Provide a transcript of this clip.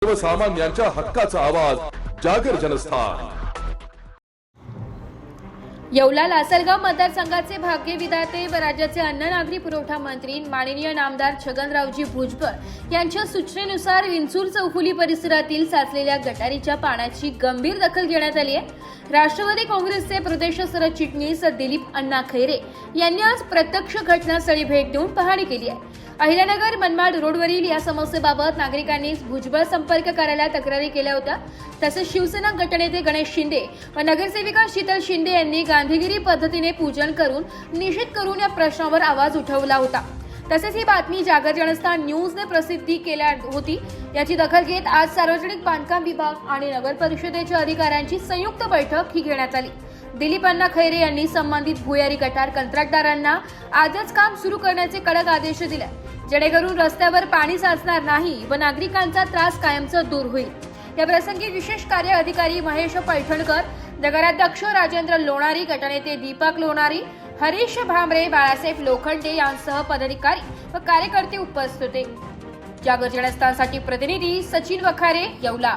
सर्वसामान्यांच्या हक्काचा आवाज जागर जनस्थान। येवला लासलगाव मतदारसंघाचे भाग्य विधाते व राज्याचे अन्न नागरी पुरवठा मंत्री माननीय नामदार छगनरावजी भुजबळ यांच्या सूचनेनुसार विंचूर चौफुली परिसरातील साचलेल्या गटारीच्या पाण्याची गंभीर दखल घेण्यात आली आहे। राष्ट्रवादी काँग्रेसचे प्रदेश सरचिटणीस दिलीप अण्णा खैरे यांनी आज प्रत्यक्ष घटनास्थळी भेट देऊन पाहणी केली आहे। अहिल्यानगर मनमाड रोडवरील या समस्येबाबत नागरिकांनी भुजबळ संपर्क कार्यालयात तक्रारी केल्या होत्या। तसेच शिवसेना गटनेते गणेश शिंदे व नगरसेविका शीतल शिंदे यांनी गांधीगिरी पद्धतीने पूजन करून निषेध करून या प्रश्नावर आवाज उठवला होता। तसेच ही बातमी जागर जनस्थान न्यूजने प्रसिद्धी केल्या होती। याची दखल घेत आज सार्वजनिक बांधकाम विभाग आणि नगर परिषदेच्या अधिकाऱ्यांची संयुक्त बैठक ही घेण्यात आली। दिलीप अण्णा खैरे यांनी संबंधित भुयारी गटार कंत्राटदारांना आजच काम सुरू करण्याचे कडक आदेश दिले, जेणेकरून रस्त्यावर पाणी साचणार नाही व नागरिकांचा त्रास कायमचा दूर होईल। या प्रसंगी विशेष कार्य अधिकारी महेश पैठणकर, नगराध्यक्ष राजेंद्र लोणारी, गटनेते दीपक लोणारी, हरीश भामरे, बाळासाहेब लोखंडे यांसह पदाधिकारी व कार्यकर्ते उपस्थित होते। जागर जनस्थानसाठी प्रतिनिधी सचिन वखारे, येवला।